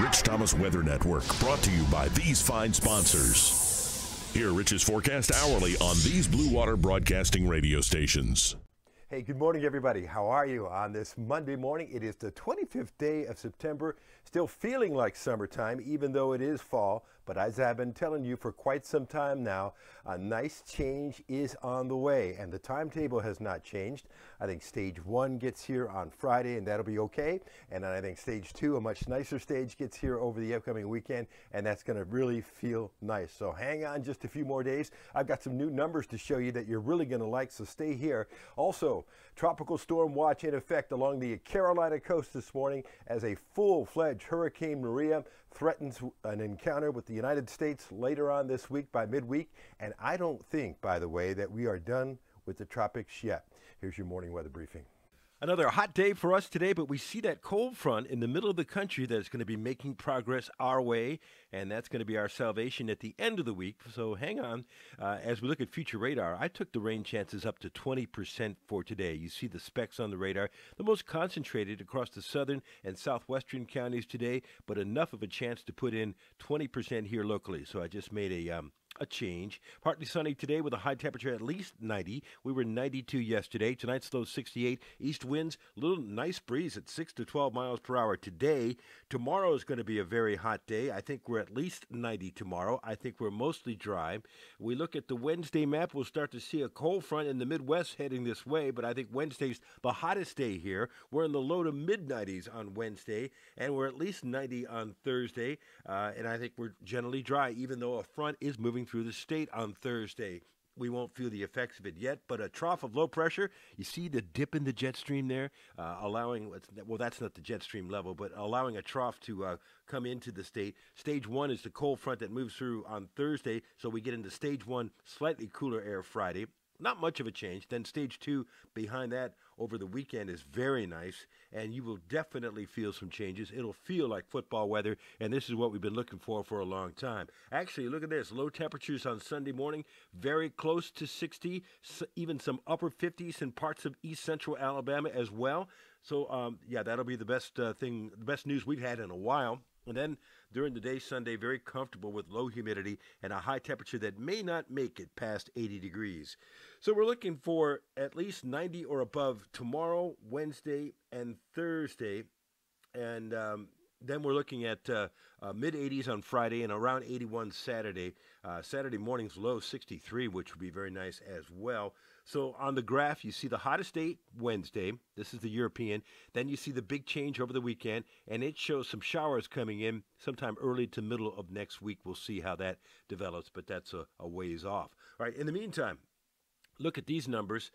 Rich Thomas Weather Network, brought to you by these fine sponsors. Hear Rich's forecast hourly on these Blue Water Broadcasting radio stations. Hey, good morning, everybody. How are you on this Monday morning? It is the 25th day of September, still feeling like summertime, even though it is fall. But as I've been telling you for quite some time now, a nice change is on the way, and the timetable has not changed. I think stage 1 gets here on Friday, and that'll be okay. And then I think stage 2, a much nicer stage, gets here over the upcoming weekend, and that's going to really feel nice. So hang on just a few more days. I've got some new numbers to show you that you're really going to like, so stay here. Also, tropical storm watch in effect along the Carolina coast this morning as a full-fledged Hurricane Maria threatens an encounter with the United States later on this week by midweek. And I don't think, by the way, that we are done with the tropics yet. Here's your morning weather briefing. Another hot day for us today, but we see that cold front in the middle of the country that's going to be making progress our way, and that's going to be our salvation at the end of the week. So hang on. As we look at future radar, I took the rain chances up to 20% for today. You see the specs on the radar, the most concentrated across the southern and southwestern counties today, but enough of a chance to put in 20% here locally. So I just made a change. Partly sunny today with a high temperature at least 90. We were 92 yesterday. Tonight's low 68. East winds, a little nice breeze at 6 to 12 miles per hour today. Tomorrow is going to be a very hot day. I think we're at least 90 tomorrow. I think we're mostly dry. We look at the Wednesday map, we'll start to see a cold front in the Midwest heading this way, but I think Wednesday's the hottest day here. We're in the low to mid 90s on Wednesday, and we're at least 90 on Thursday, and I think we're generally dry, even though a front is moving through the state on Thursday. We won't feel the effects of it yet, but a trough of low pressure, you see the dip in the jet stream there, allowing, well, that's not the jet stream level, but allowing a trough to come into the state. Stage 1 is the cold front that moves through on Thursday, so we get into stage 1, slightly cooler air Friday. Not much of a change. Then stage 2 behind that over the weekend is very nice, and you will definitely feel some changes. It'll feel like football weather, and this is what we've been looking for a long time. Actually, look at this. Low temperatures on Sunday morning, very close to 60, even some upper 50s in parts of east central Alabama as well. So, yeah, that'll be the best the best news we've had in a while. And then during the day Sunday, very comfortable with low humidity and a high temperature that may not make it past 80 degrees. So we're looking for at least 90 or above tomorrow, Wednesday, and Thursday. And then we're looking at mid-80s on Friday and around 81 Saturday. Saturday morning's low 63, which would be very nice as well. So on the graph, you see the hottest day, Wednesday. This is the European. Then you see the big change over the weekend, and it shows some showers coming in sometime early to middle of next week. We'll see how that develops, but that's a ways off. All right, in the meantime, look at these numbers.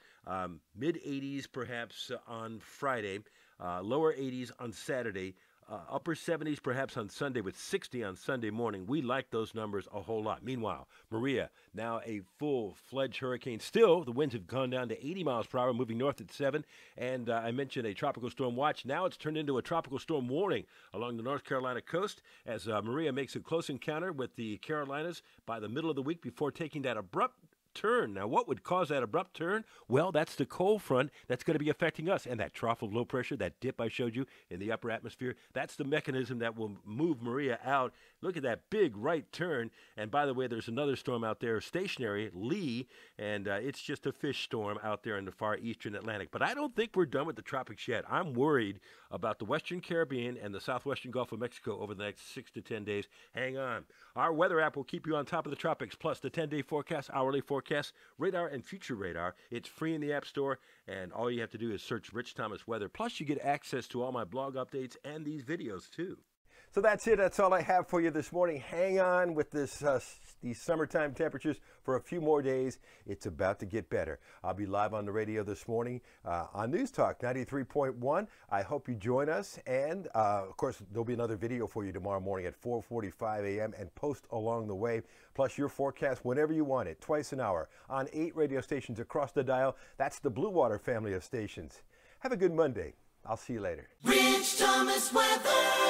Mid-80s perhaps on Friday, lower 80s on Saturday, upper 70s perhaps on Sunday with 60 on Sunday morning. We like those numbers a whole lot. Meanwhile, Maria, now a full-fledged hurricane. Still, the winds have gone down to 80 miles per hour, moving north at 7. And I mentioned a tropical storm watch. Now it's turned into a tropical storm warning along the North Carolina coast as Maria makes a close encounter with the Carolinas by the middle of the week before taking that abrupt turn. Now, what would cause that abrupt turn? Well, that's the cold front that's going to be affecting us. And that trough of low pressure, that dip I showed you in the upper atmosphere, that's the mechanism that will move Maria out. Look at that big right turn. And by the way, there's another storm out there, stationary, Lee, and it's just a fish storm out there in the far eastern Atlantic. But I don't think we're done with the tropics yet. I'm worried about the Western Caribbean and the southwestern Gulf of Mexico over the next 6 to 10 days. Hang on. Our weather app will keep you on top of the tropics, plus the 10-day forecast, hourly forecast, radar, and future radar. It's free in the App Store, and all you have to do is search Rich Thomas Weather. Plus, you get access to all my blog updates and these videos, too. So that's it. That's all I have for you this morning. Hang on with these summertime temperatures for a few more days. It's about to get better. I'll be live on the radio this morning on News Talk 93.1. I hope you join us. And, of course, there'll be another video for you tomorrow morning at 4:45 a.m. and post along the way. Plus your forecast whenever you want it, twice an hour on 8 radio stations across the dial. That's the Blue Water family of stations. Have a good Monday. I'll see you later. Rich Thomas Weather.